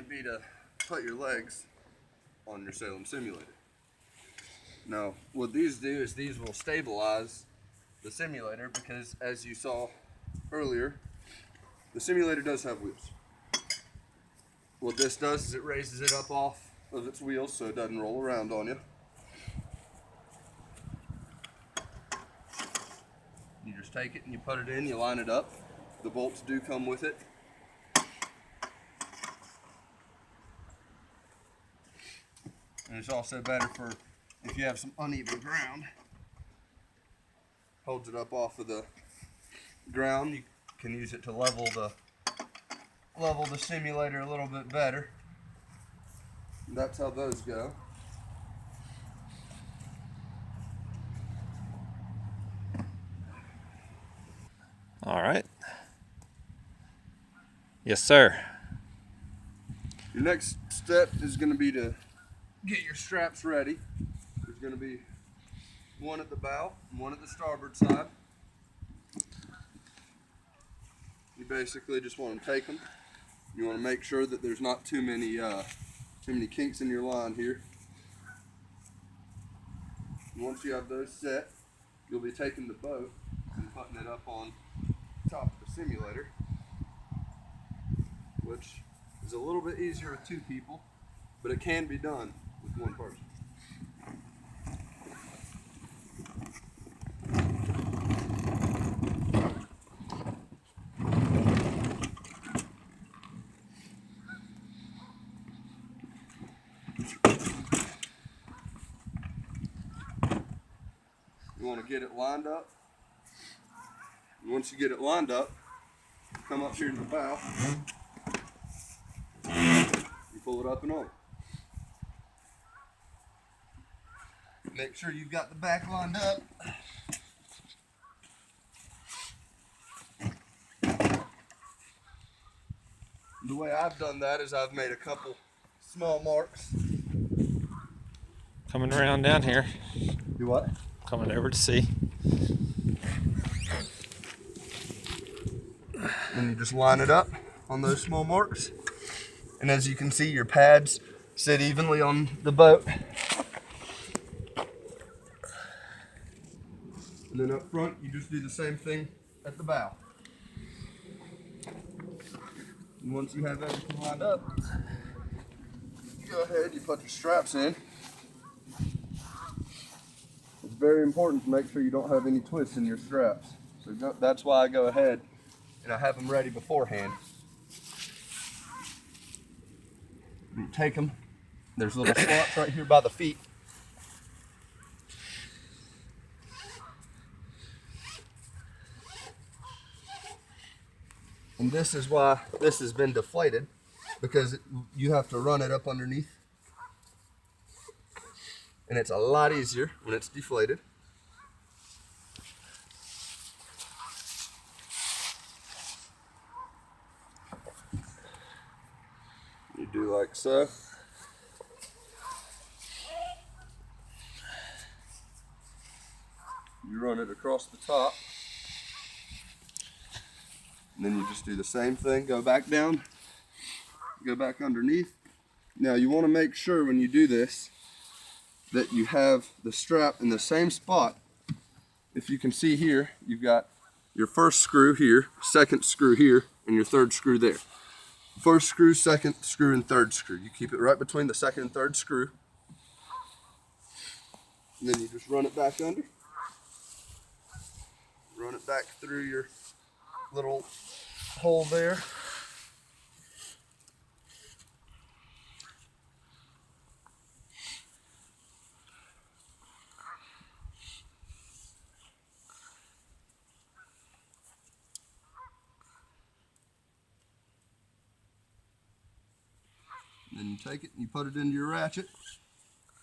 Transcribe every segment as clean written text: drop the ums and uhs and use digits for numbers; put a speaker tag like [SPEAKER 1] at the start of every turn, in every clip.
[SPEAKER 1] would be to put your legs on your sailing simulator. Now, what these do is these will stabilize the simulator because, as you saw earlier, the simulator does have wheels. What this does is it raises it up off of its wheels so it doesn't roll around on you. You just take it and you put it in, you line it up. The bolts do come with it. And it's also better for if you have some uneven ground. Holds it up off of the ground. You can use it to level the simulator a little bit better. And that's how those go.
[SPEAKER 2] All right. Yes, sir.
[SPEAKER 1] Your next step is going to be to get your straps ready. There's going to be one at the bow and one at the starboard side. You basically just want to take them. You want to make sure that there's not too many kinks in your line here. And once you have those set, you'll be taking the boat and putting it up on top of the simulator, which is a little bit easier with two people, but it can be done with one person. You want to get it lined up. And once you get it lined up, come up here to the bow. You pull it up and on. Make sure you've got the back lined up. The way I've done that is I've made a couple small marks.
[SPEAKER 2] Coming around down here.
[SPEAKER 1] Do what?
[SPEAKER 2] Coming over to see.
[SPEAKER 1] And you just line it up on those small marks. And as you can see, your pads sit evenly on the boat. And then up front, you just do the same thing at the bow. And once you have everything lined up, you go ahead, you put your straps in. It's very important to make sure you don't have any twists in your straps. So that's why I go ahead and I have them ready beforehand. You take them, there's little slots right here by the feet. And this is why this has been deflated, because you have to run it up underneath. And it's a lot easier when it's deflated. You do like so. You run it across the top. And then you just do the same thing, go back down, go back underneath. Now you want to make sure when you do this that you have the strap in the same spot. If you can see here, you've got your first screw here, second screw here, and your third screw there. First screw, second screw, and third screw. You keep it right between the second and third screw. And then you just run it back under. Run it back through your little hole there. And then you take it and you put it into your ratchet.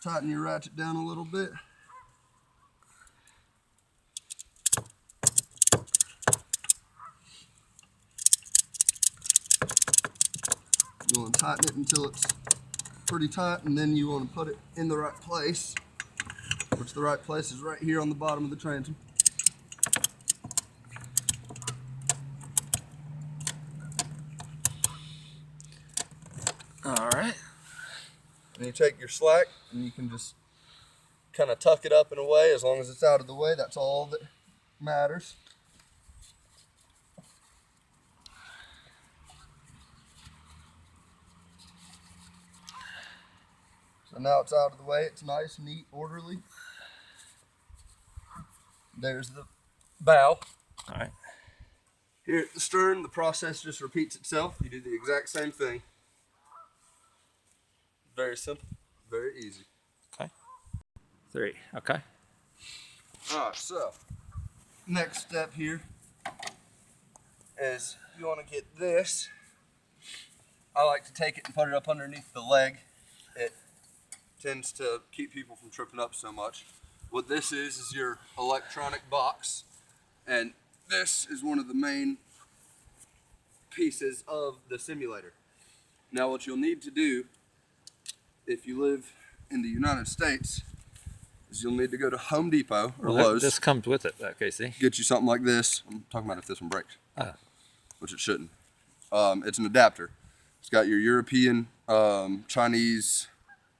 [SPEAKER 1] Tighten your ratchet down a little bit. You want to tighten it until it's pretty tight, and then you want to put it in the right place, which the right place is right here on the bottom of the transom.
[SPEAKER 2] All right.
[SPEAKER 1] And you take your slack and you can just kind of tuck it up in a way. As long as it's out of the way, that's all that matters. So now it's out of the way. It's nice, neat, orderly. There's the bow.
[SPEAKER 2] All right.
[SPEAKER 1] Here at the stern, the process just repeats itself. You do the exact same thing. Very simple, very easy.
[SPEAKER 2] Okay. 3. Okay.
[SPEAKER 1] All right, so next step here is you want to get this. I like to take it and put it up underneath the leg. It tends to keep people from tripping up so much. What this is your electronic box, and this is one of the main pieces of the simulator. Now what you'll need to do if you live in the United States is you'll need to go to Home Depot or Lowe's.
[SPEAKER 2] This comes with it, Casey.
[SPEAKER 1] Get you something like this. I'm talking about if this one breaks,
[SPEAKER 2] Ah.
[SPEAKER 1] which it shouldn't. It's an adapter. It's got your European, Chinese,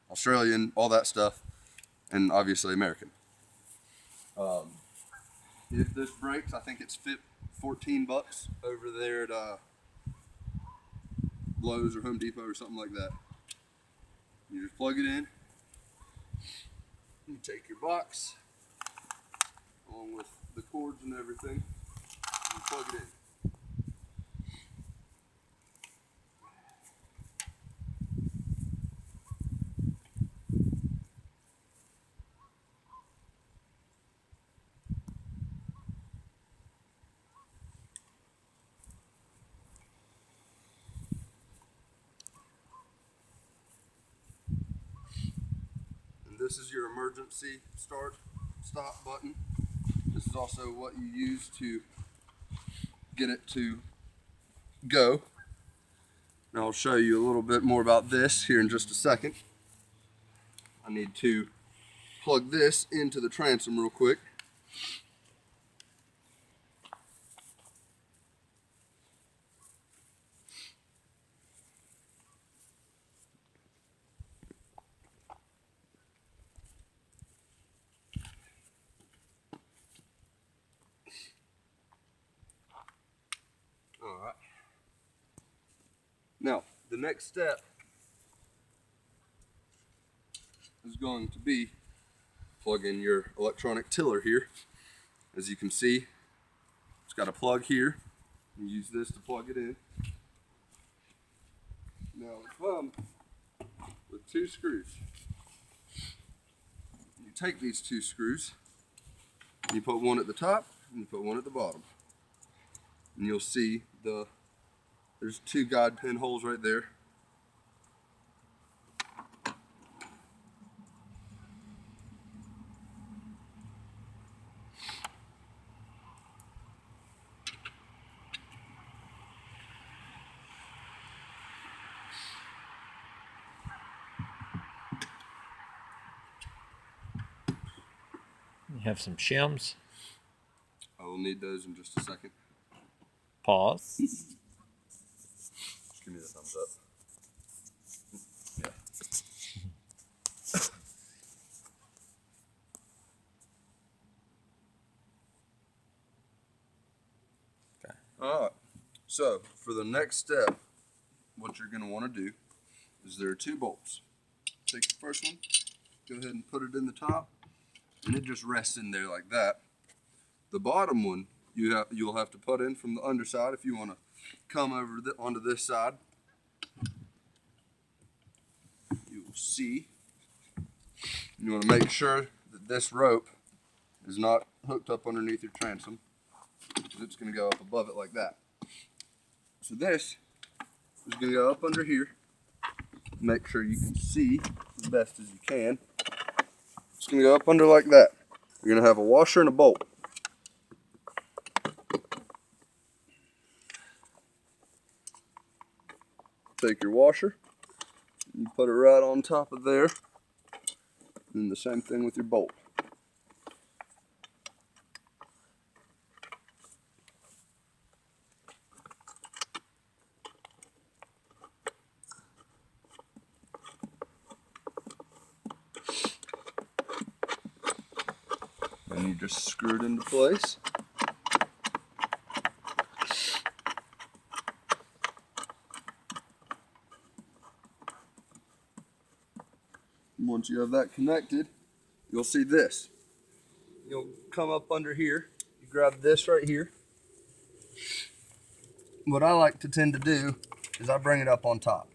[SPEAKER 1] Australian, all that stuff, and obviously American. If this breaks, I think it's $14 over there at Lowe's or Home Depot or something like that. You just plug it in. You take your box, along with the cords and everything, and plug it in. This is your emergency stop button. This is also what you use to get it to go. And I'll show you a little bit more about this here in just a second. I need to plug this into the transom real quick. All right. Now, the next step is going to be plug in your electronic tiller here. As you can see, it's got a plug here. You use this to plug it in. Now it comes with 2 screws. You take these 2 screws, you put one at the top and you put one at the bottom. And you'll see there's 2 guide pin holes right there.
[SPEAKER 2] You have some shims.
[SPEAKER 1] I will need those in just a second.
[SPEAKER 2] Pause.
[SPEAKER 1] Just give me the thumbs up. Yeah.
[SPEAKER 2] Okay.
[SPEAKER 1] All right. So for the next step, what you're going to want to do is there are 2 bolts. Take the first one, go ahead and put it in the top, and it just rests in there like that. The bottom one you'll have to put in from the underside if you want to come over onto this side. You will see. You want to make sure that this rope is not hooked up underneath your transom, because it's going to go up above it like that. So this is going to go up under here. Make sure you can see as best as you can. It's going to go up under like that. You're going to have a washer and a bolt. Take your washer, you put it right on top of there, and the same thing with your bolt. and you just screw it into place. Once you have that connected, you'll see this. You'll come up under here, you grab this right here. What I like to tend to do is I bring it up on top.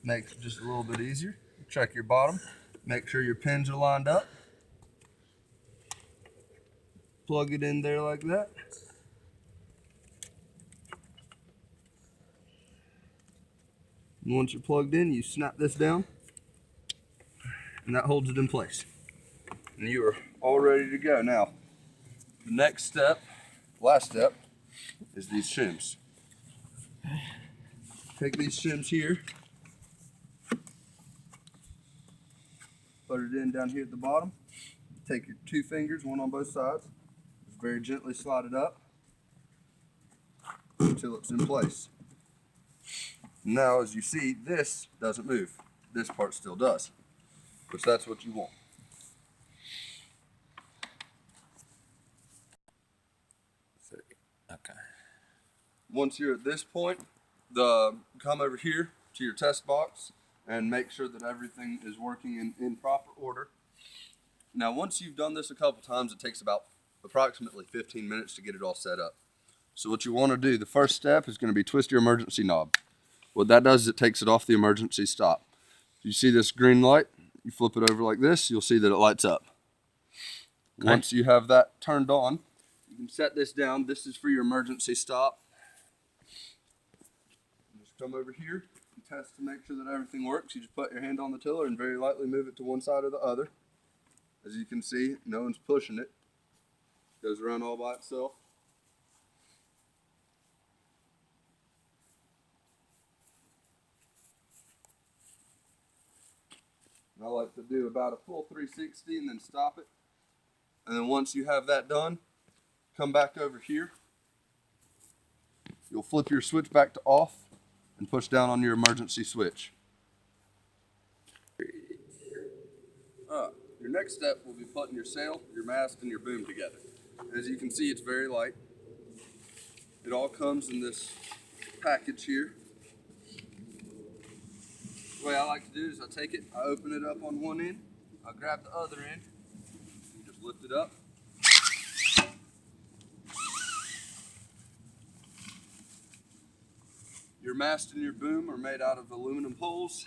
[SPEAKER 1] Makes it just a little bit easier. Check your bottom, make sure your pins are lined up. Plug it in there like that. And once you're plugged in, you snap this down, and that holds it in place. And you are all ready to go. Now, the next step, last step, is these shims. Take these shims here, put it in down here at the bottom. Take your 2 fingers, one on both sides, just very gently slide it up until it's in place. Now, as you see, this doesn't move. This part still does, because that's what you want.
[SPEAKER 2] Okay.
[SPEAKER 1] Once you're at this point, come over here to your test box and make sure that everything is working in proper order. Now, once you've done this a couple times, it takes about approximately 15 minutes to get it all set up. So what you want to do, the first step is going to be twist your emergency knob. What that does is it takes it off the emergency stop. You see this green light, you flip it over like this, you'll see that it lights up. Okay. Once you have that turned on, you can set this down. This is for your emergency stop. Just come over here and test to make sure that everything works. You just put your hand on the tiller and very lightly move it to one side or the other. As you can see, no one's pushing it. It goes around all by itself. I like to do about a full 360 and then stop it. And then once you have that done, come back over here. You'll flip your switch back to off and push down on your emergency switch. Your next step will be putting your sail, your mast, and your boom together. As you can see, it's very light. It all comes in this package here. The way I like to do is I take it, I open it up on one end, I grab the other end, and just lift it up. Your mast and your boom are made out of aluminum poles.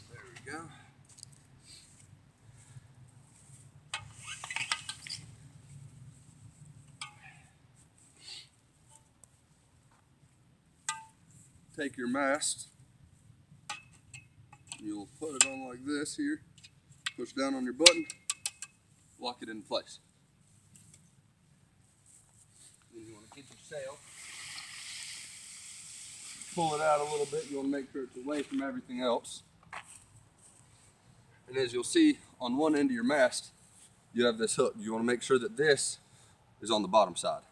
[SPEAKER 1] There we go. Take your mast, you'll put it on like this here, push down on your button, lock it in place. Then you want to get your sail, pull it out a little bit. You want to make sure it's away from everything else. And as you'll see on one end of your mast, you have this hook. You want to make sure that this is on the bottom side.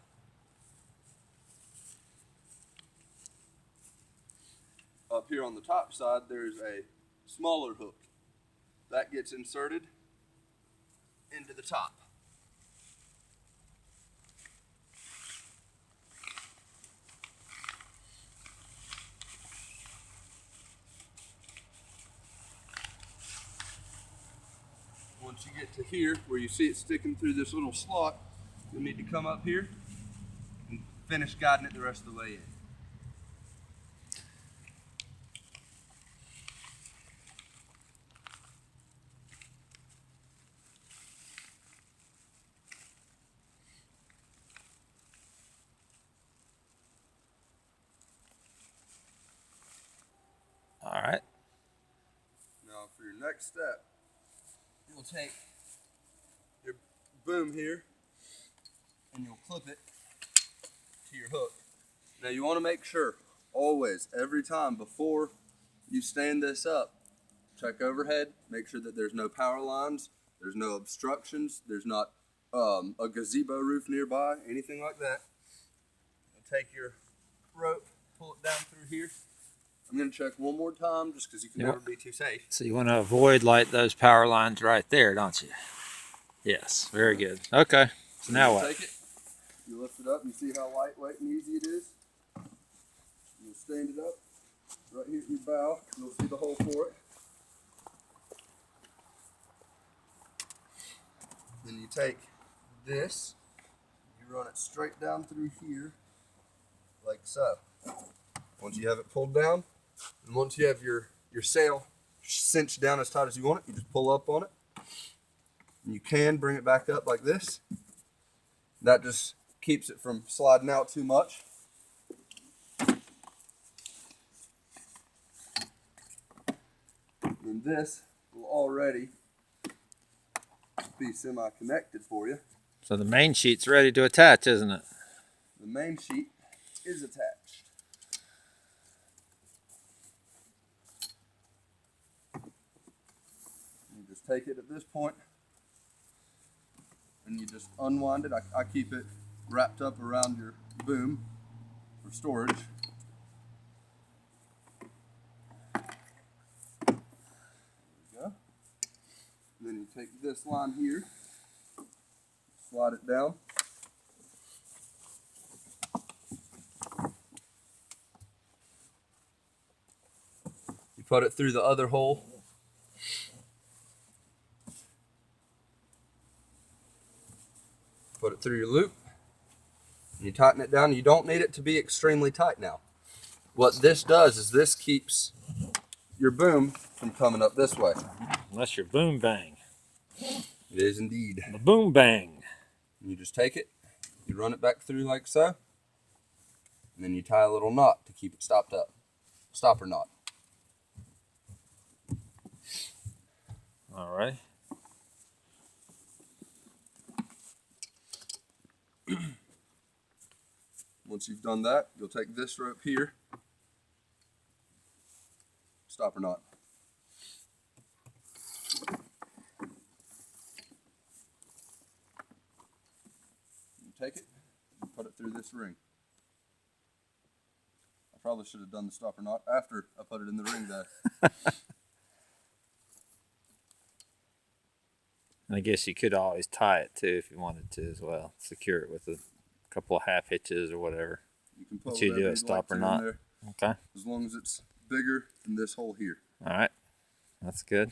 [SPEAKER 1] Up here on the top side, there's a smaller hook. That gets inserted into the top. Once you get to here, where you see it sticking through this little slot, you'll need to come up here and finish guiding it the rest of the way in.
[SPEAKER 2] All right.
[SPEAKER 1] Now for your next step, you'll take your boom here and you'll clip it to your hook. Now you want to make sure, always, every time before you stand this up, check overhead, make sure that there's no power lines, there's no obstructions, there's not a gazebo roof nearby, anything like that. Take your rope, pull it down through here. I'm going to check one more time just because you can never be too safe.
[SPEAKER 2] So you want to avoid like those power lines right there, don't you? Yes, very good. Okay, so now what?
[SPEAKER 1] Take it, you lift it up, you see how lightweight and easy it is? You stand it up, right here at your bow, you'll see the hole for it. Then you take this, you run it straight down through here, like so. Once you have it pulled down, and once you have your sail cinched down as tight as you want it, you just pull up on it. And you can bring it back up like this. That just keeps it from sliding out too much. And this will already be semi-connected for you.
[SPEAKER 2] So the main sheet's ready to attach, isn't it?
[SPEAKER 1] The main sheet is attached. You just take it at this point and you just unwind it. I keep it wrapped up around your boom for storage. There we go. And then you take this line here, slide it down. You put it through the other hole. Put it through your loop. You tighten it down. You don't need it to be extremely tight now. What this does is this keeps your boom from coming up this way.
[SPEAKER 2] Unless you're boom bang.
[SPEAKER 1] It is indeed.
[SPEAKER 2] The boom bang.
[SPEAKER 1] You just take it, you run it back through like so, and then you tie a little knot to keep it stopped up. Stopper knot.
[SPEAKER 2] All right.
[SPEAKER 1] Once you've done that, you'll take this rope here, stopper knot. You take it, and put it through this ring. I probably should have done the stopper knot after I put it in the ring though.
[SPEAKER 2] And I guess you could always tie it too if you wanted to as well. Secure it with a couple of half hitches or whatever.
[SPEAKER 1] You can put
[SPEAKER 2] But you
[SPEAKER 1] whatever
[SPEAKER 2] do a
[SPEAKER 1] you'd
[SPEAKER 2] stopper
[SPEAKER 1] like to
[SPEAKER 2] knot.
[SPEAKER 1] in there,
[SPEAKER 2] Okay.
[SPEAKER 1] as long as it's bigger than this hole here.
[SPEAKER 2] All right. That's good.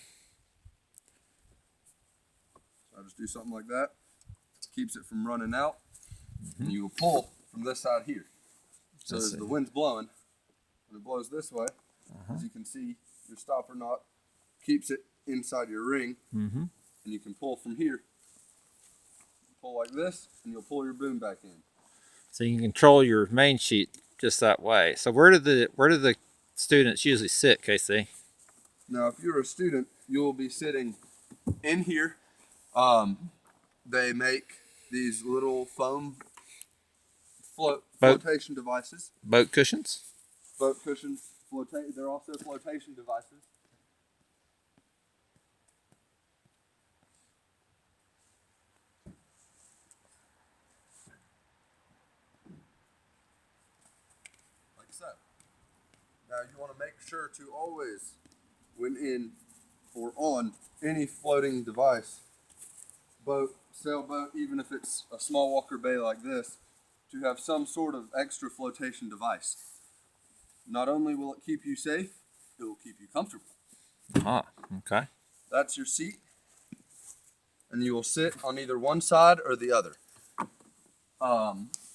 [SPEAKER 1] So I just do something like that. Keeps it from running out. And you will pull from this side here. So as the wind's blowing, when it blows this way, as you can see, your stopper knot keeps it inside your ring.
[SPEAKER 2] Mm-hmm.
[SPEAKER 1] And you can pull from here. Pull like this, and you'll pull your boom back in.
[SPEAKER 2] So you can control your main sheet just that way. So where do the students usually sit, Casey?
[SPEAKER 1] Now, if you're a student, you'll be sitting in here. They make these little foam flotation devices.
[SPEAKER 2] Boat cushions?
[SPEAKER 1] Boat cushions. They're also flotation devices. Like so. Now you want to make sure to always, when in or on any floating device, boat, sailboat, even if it's a small walker bay like this, to have some sort of extra flotation device. Not only will it keep you safe, it will keep you comfortable.
[SPEAKER 2] Ah, okay.
[SPEAKER 1] That's your seat, and you will sit on either one side or the other.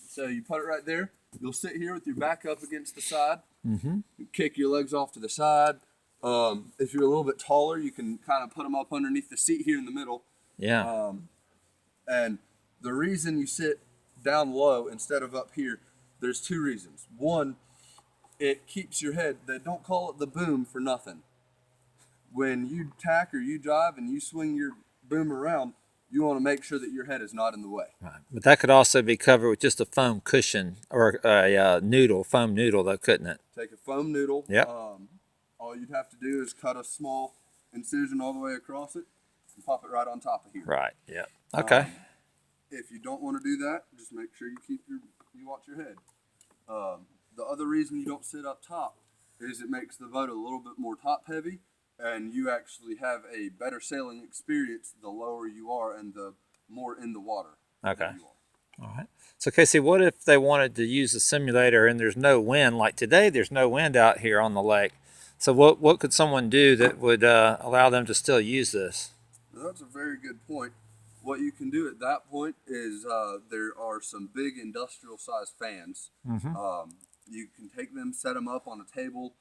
[SPEAKER 1] So you put it right there. You'll sit here with your back up against the side.
[SPEAKER 2] Mm-hmm.
[SPEAKER 1] You kick your legs off to the side. If you're a little bit taller, you can kind of put them up underneath the seat here in the middle.
[SPEAKER 2] Yeah.
[SPEAKER 1] And the reason you sit down low instead of up here, there's two reasons. One, it keeps your head. They don't call it the boom for nothing. When you tack or you drive and you swing your boom around, you want to make sure that your head is not in the way.
[SPEAKER 2] Right. But that could also be covered with just a foam cushion or a foam noodle, though, couldn't it?
[SPEAKER 1] Take a foam noodle.
[SPEAKER 2] Yep.
[SPEAKER 1] All you'd have to do is cut a small incision all the way across it and pop it right on top of here.
[SPEAKER 2] Right. Yeah. Okay.
[SPEAKER 1] if you don't want to do that, just make sure you watch your head. The other reason you don't sit up top is it makes the boat a little bit more top heavy, and you actually have a better sailing experience the lower you are and the more in the water
[SPEAKER 2] Okay.
[SPEAKER 1] you are.
[SPEAKER 2] All right. So Casey, what if they wanted to use the simulator and there's no wind? Like today, there's no wind out here on the lake. So what could someone do that would allow them to still use this?
[SPEAKER 1] Now, that's a very good point. What you can do at that point is there are some big industrial sized fans.
[SPEAKER 2] Mm-hmm.
[SPEAKER 1] You can take them, set them up on a table,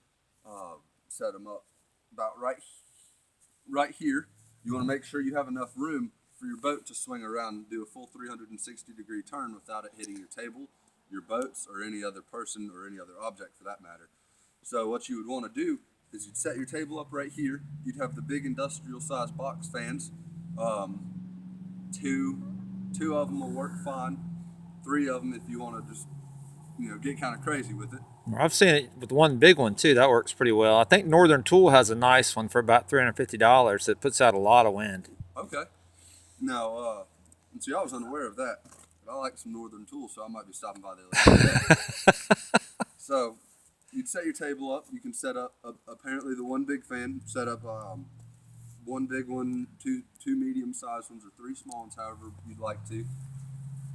[SPEAKER 1] set them up about right here. You want to make sure you have enough room for your boat to swing around and do a full 360-degree turn without it hitting your table, your boats, or any other person or any other object for that matter. So what you would want to do is you'd set your table up right here. You'd have the big industrial size box fans. Two of them will work fine. Three of them if you want to just get kind of crazy with it.
[SPEAKER 2] I've seen it with one big one too. That works pretty well. I think Northern Tool has a nice one for about $350 that puts out a lot of wind.
[SPEAKER 1] Okay. Now, and see, I was unaware of that. But I like some Northern Tool, so I might be stopping by there later. So, you'd set your table up. You can set up apparently the one big fan. Set up one big one, two medium-sized ones, or three small ones, however you'd like to.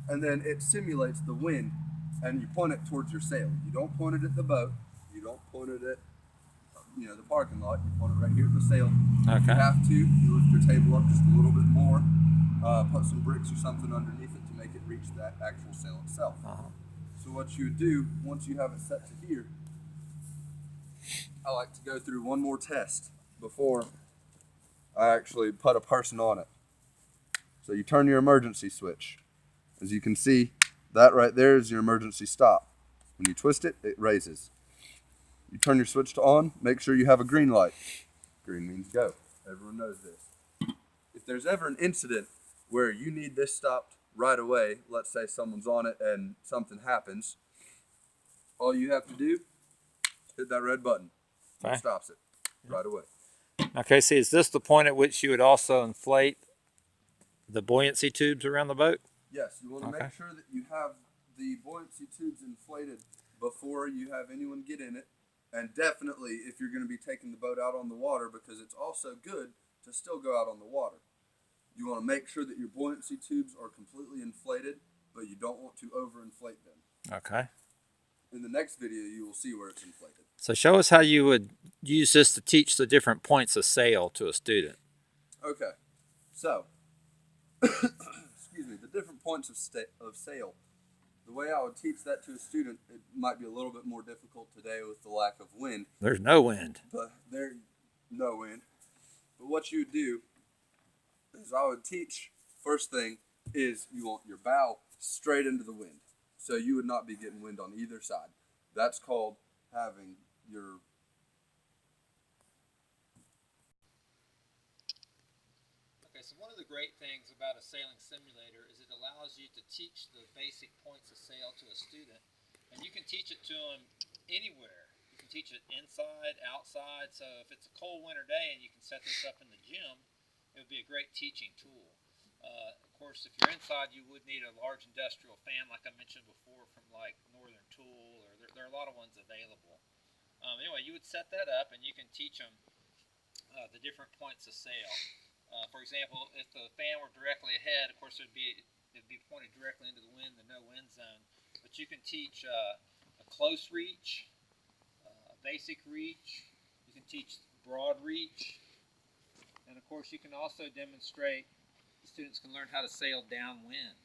[SPEAKER 1] And then it simulates the wind, and you point it towards your sail. You don't point it at the boat. You don't point it at the parking lot. You point it right here at the sail.
[SPEAKER 2] Okay.
[SPEAKER 1] If you have to, you lift your table up just a little bit more. Put some bricks or something underneath it to make it reach that actual sail itself.
[SPEAKER 2] Uh-huh.
[SPEAKER 1] So what you would do once you have it set to here, I like to go through one more test before I actually put a person on it. So you turn your emergency switch. As you can see, that right there is your emergency stop. When you twist it, it raises. You turn your switch to on, make sure you have a green light. Green means go. Everyone knows this. If there's ever an incident where you need this stopped right away, let's say someone's on it and something happens, all you have to do, hit that red button.
[SPEAKER 2] Okay.
[SPEAKER 1] It stops it right away.
[SPEAKER 2] Now, Casey, is this the point at which you would also inflate the buoyancy tubes around the boat?
[SPEAKER 1] Yes, you want to make sure that you have the buoyancy tubes inflated before you have anyone get in it. And definitely if you're going to be taking the boat out on the water, because it's also good to still go out on the water. You want to make sure that your buoyancy tubes are completely inflated, but you don't want to overinflate them.
[SPEAKER 2] Okay.
[SPEAKER 1] In the next video, you will see where it's inflated.
[SPEAKER 2] So show us how you would use this to teach the different points of sail to a student.
[SPEAKER 1] Okay. So, excuse me, the different points of sail. The way I would teach that to a student, it might be a little bit more difficult today with the lack of wind.
[SPEAKER 2] There's no wind.
[SPEAKER 1] But there's no wind. But what you would do is I would teach, first thing is you want your bow straight into the wind. So you would not be getting wind on either side. That's called having your
[SPEAKER 2] So one of the great things about a sailing simulator is it allows you to teach the basic points of sail to a student, and you can teach it to them anywhere. You can teach it inside, outside. So if it's a cold winter day and you can set this up in the gym, it would be a great teaching tool. Of course, if you're inside, you would need a large industrial fan, like I mentioned before, from like Northern Tool, or there are a lot of ones available. Anyway, you would set that up, and you can teach them the different points of sail. For example, if the fan were directly ahead, of course it'd be pointed directly into the wind, the no wind zone. But you can teach a close reach, a basic reach. You can teach broad reach, and of course you can also demonstrate. The students can learn how to sail downwind.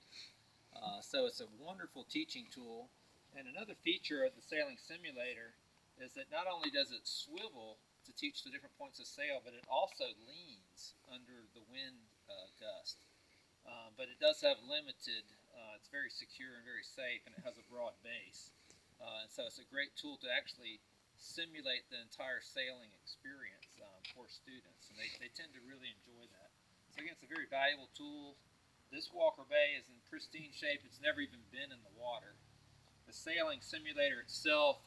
[SPEAKER 2] So it's a wonderful teaching tool. And another feature of the sailing simulator is that not only does it swivel to teach the different points of sail, but it also leans under the wind gust. But it does have limited, it's very secure and very safe, and it has a broad base. And so it's a great tool to actually simulate the entire sailing experience for students, and they tend to really enjoy that. So again, it's a very valuable tool. This Walker Bay is in pristine shape. It's never even been in the water. The sailing simulator itself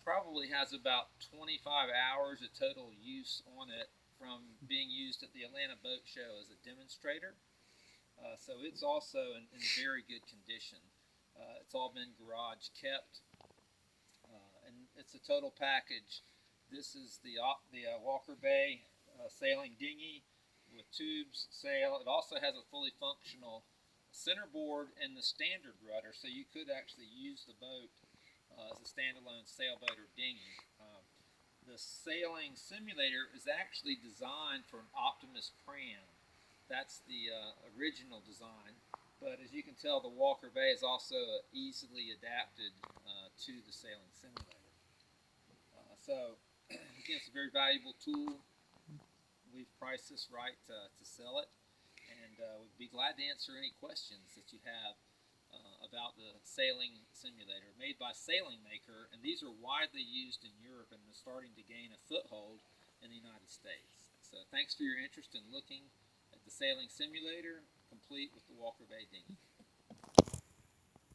[SPEAKER 2] probably has about 25 hours of total use on it from being used at the Atlanta Boat Show as a demonstrator. So it's also in very good condition. It's all been garage kept, and it's a total package. This is the Walker Bay sailing dinghy with tubes, sail. It also has a fully functional centerboard and the standard rudder, so you could actually use the boat as a standalone sailboat or dinghy. The sailing simulator is actually designed for an Optimus pram. That's the original design. But as you can tell, the Walker Bay is also easily adapted to the sailing simulator. So, again, it's a very valuable tool. We've priced this right to sell it, and we'd be glad to answer any questions that you have about the sailing simulator made by Sailingmaker, and these are widely used in Europe and are starting to gain a foothold in the United States. So thanks for your interest in looking at the sailing simulator, complete with the Walker Bay dinghy.